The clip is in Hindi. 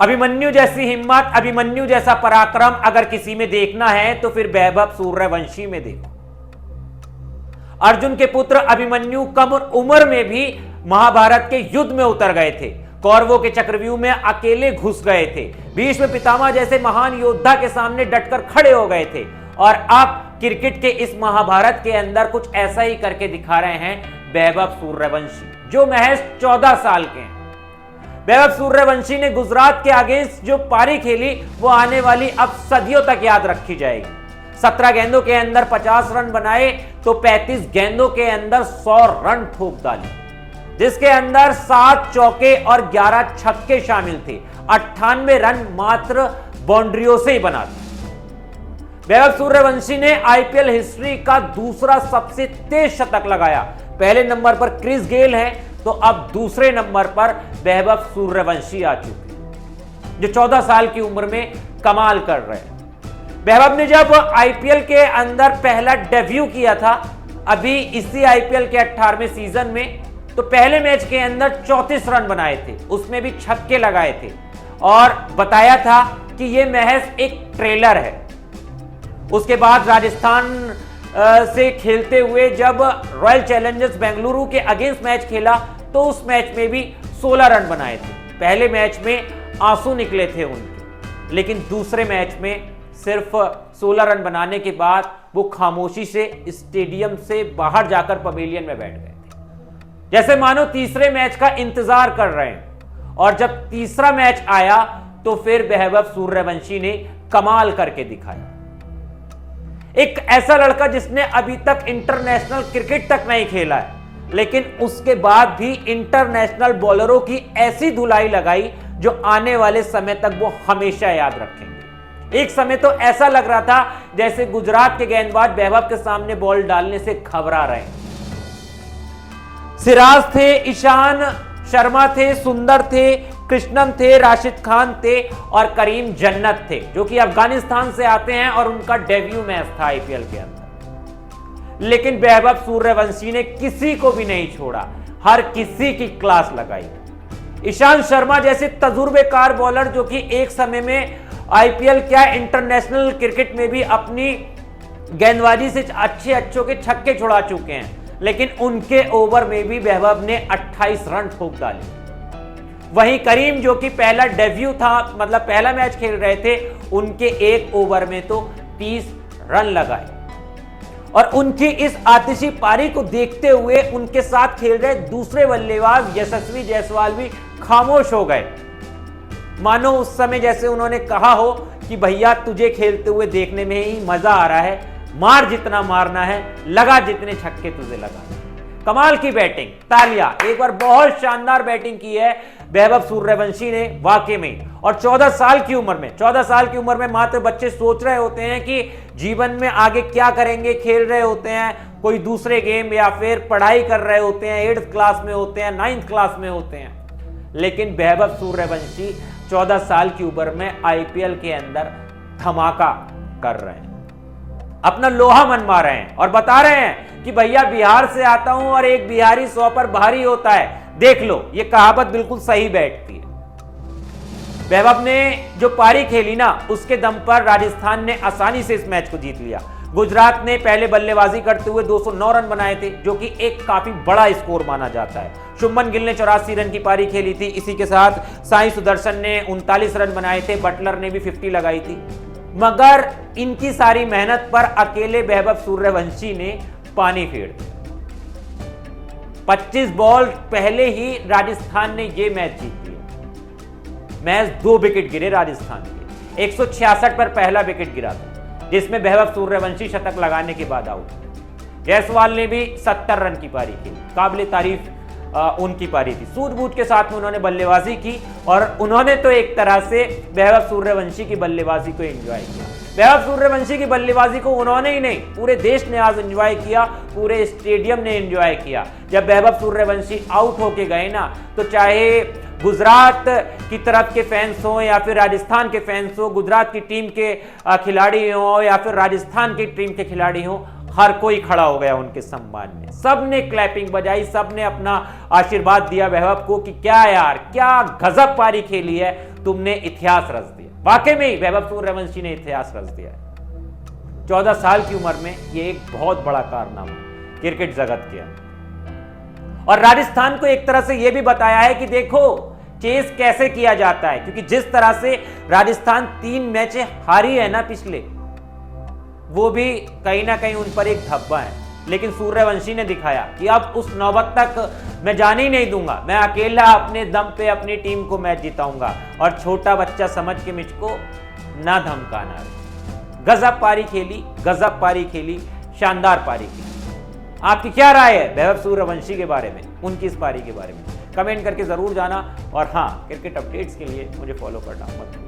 अभिमन्यु जैसी हिम्मत, अभिमन्यु जैसा पराक्रम अगर किसी में देखना है तो फिर वैभव सूर्यवंशी में देखो। अर्जुन के पुत्र अभिमन्यु कम उम्र में भी महाभारत के युद्ध में उतर गए थे, कौरवों के चक्रव्यूह में अकेले घुस गए थे, भीष्म पितामह जैसे महान योद्धा के सामने डटकर खड़े हो गए थे, और अब क्रिकेट के इस महाभारत के अंदर कुछ ऐसा ही करके दिखा रहे हैं वैभव सूर्यवंशी, जो महज 14 साल के हैं। वैभव सूर्यवंशी ने गुजरात के अगेंस्ट जो पारी खेली वो आने वाली अब सदियों तक याद रखी जाएगी। 17 गेंदों के अंदर 50 रन बनाए तो 35 गेंदों के अंदर 100 रन ठोक डाले, जिसके अंदर 7 चौके और 11 छक्के शामिल थे। 98 रन मात्र बाउंड्रियों से ही बना दिए। वैभव सूर्यवंशी ने आईपीएल हिस्ट्री का दूसरा सबसे तेज शतक लगाया। पहले नंबर पर क्रिस गेल है तो अब दूसरे नंबर पर वैभव सूर्यवंशी आ चुके हैं, जो 14 साल की उम्र में कमाल कर रहे हैं। वैभव ने जब आईपीएल के अंदर पहला डेब्यू किया था, अभी इसी आईपीएल के 18वें सीजन में, तो पहले मैच के अंदर 34 रन बनाए थे, उसमें भी छक्के लगाए थे, और बताया था कि यह महज एक ट्रेलर है। उसके बाद राजस्थान से खेलते हुए जब रॉयल चैलेंजर्स बेंगलुरु के अगेंस्ट मैच खेला तो उस मैच में भी 16 रन बनाए थे। पहले मैच में आंसू निकले थे उनके, लेकिन दूसरे मैच में सिर्फ 16 रन बनाने के बाद वो खामोशी से स्टेडियम से बाहर जाकर पवेलियन में बैठ गए थे, जैसे मानो तीसरे मैच का इंतजार कर रहे हैं। और जब तीसरा मैच आया तो फिर वैभव सूर्यवंशी ने कमाल करके दिखाया। एक ऐसा लड़का जिसने अभी तक इंटरनेशनल क्रिकेट तक नहीं खेला है, लेकिन उसके बाद भी इंटरनेशनल बॉलरों की ऐसी धुलाई लगाई जो आने वाले समय तक वो हमेशा याद रखेंगे। एक समय तो ऐसा लग रहा था जैसे गुजरात के गेंदबाज वैभव के सामने बॉल डालने से घबरा रहे हैं। सिराज थे, ईशान शर्मा थे, सुंदर थे, कृष्णन थे, राशिद खान थे और करीम जन्नत थे, जो कि अफगानिस्तान से आते हैं और उनका डेब्यू मैच था आईपीएल के अंदर। लेकिन वैभव सूर्यवंशी ने किसी को भी नहीं छोड़ा, हर किसी की क्लास लगाई। ईशान शर्मा जैसे तजुर्बेकार बॉलर, जो कि एक समय में आईपीएल क्या इंटरनेशनल क्रिकेट में भी अपनी गेंदबाजी से अच्छों के छक्के छुड़ा चुके हैं, लेकिन उनके ओवर में भी वैभव ने 28 रन ठोक डाले। वहीं करीम, जो कि पहला डेब्यू था, मतलब पहला मैच खेल रहे थे, उनके एक ओवर में तो 30 रन लगाए। और उनकी इस आतिशी पारी को देखते हुए उनके साथ खेल रहे दूसरे बल्लेबाज यशस्वी जायसवाल भी खामोश हो गए, मानो उस समय जैसे उन्होंने कहा हो कि भैया तुझे खेलते हुए देखने में ही मजा आ रहा है, मार जितना मारना है, लगा जितने छक्के तुझे लगा। कमाल की बैटिंग, तालियां, एक बार बहुत शानदार बैटिंग की है वैभव सूर्यवंशी ने वाकई में। और 14 साल की उम्र में मात्र बच्चे सोच रहे होते हैं कि जीवन में आगे क्या करेंगे, खेल रहे होते हैं कोई दूसरे गेम या फिर पढ़ाई कर रहे होते हैं, 8th क्लास में होते हैं, 9th क्लास में होते हैं, लेकिन वैभव सूर्यवंशी 14 साल की उम्र में आईपीएल के अंदर धमाका कर रहे हैं, अपना लोहा मनवा रहे हैं और बता रहे हैं कि भैया बिहार से आता हूं और एक बिहारी 100 पर भारी होता है। देख लो, ये कहावत बिल्कुल सही बैठती है। वैभव ने जो पारी खेली ना, उसके दम पर राजस्थान ने आसानी से इस मैच को जीत लिया। गुजरात ने पहले बल्लेबाजी करते हुए 209 रन बनाए थे, जो कि एक काफी बड़ा स्कोर माना जाता है। शुभमन गिल ने 84 रन की पारी खेली थी। इसी के साथ साई सुदर्शन ने 39 रन बनाए थे, बटलर ने भी 50 लगाई थी। मगर इनकी सारी मेहनत पर अकेले वैभव सूर्यवंशी ने पानी फेर दिया। 25 बॉल पहले ही राजस्थान ने यह मैच जीत लिया। मैच 2 विकेट गिरे राजस्थान के, 166 पर पहला विकेट गिरा था, जिसमें वैभव सूर्यवंशी शतक लगाने के बाद आउट। जायसवाल ने भी 70 रन की पारी की, काबिले तारीफ उनकी पारी थी। सूझबूझ के साथ में उन्होंने बल्लेबाजी की और उन्होंने तो एक तरह से वैभव सूर्यवंशी की बल्लेबाजी को एंजॉय किया। वैभव सूर्यवंशी की बल्लेबाजी को उन्होंने ही नहीं, पूरे देश ने आज एंजॉय किया, पूरे स्टेडियम ने एंजॉय किया। जब वैभव सूर्यवंशी आउट होके गए ना, तो चाहे गुजरात की तरफ के फैंस हो या फिर राजस्थान के फैंस हो, गुजरात की टीम के खिलाड़ी हो या फिर राजस्थान की टीम के खिलाड़ी हो, हर कोई खड़ा हो गया उनके सम्मान में। सबने क्लैपिंग बजाई, सबने अपना आशीर्वाद दिया वैभव को कि क्या यार, क्या गजब पारी खेली है, तुमने इतिहास रच दिया। वाकई में ही वैभव सूर्यवंशी ने इतिहास रच दिया है। 14 साल की उम्र में यह एक बहुत बड़ा कारनामा क्रिकेट जगत के अंदर, और राजस्थान को एक तरह से यह भी बताया है कि देखो चेस कैसे किया जाता है, क्योंकि जिस तरह से राजस्थान 3 मैच हारी है ना पिछले, वो भी कहीं ना कहीं उन पर एक धब्बा है। लेकिन सूर्यवंशी ने दिखाया कि अब उस नौबत तक मैं जाने ही नहीं दूंगा, मैं अकेला अपने दम पे अपनी टीम को मैच जिताऊंगा, और छोटा बच्चा समझ के मुझको ना धमकाना। गजब पारी खेली, गजब पारी खेली, शानदार पारी खेली। आपकी क्या राय है वैभव सूर्यवंशी के बारे में, उनकी इस पारी के बारे में? कमेंट करके जरूर जाना, और हाँ, क्रिकेट अपडेट्स के लिए मुझे फॉलो करना मत भूलिए।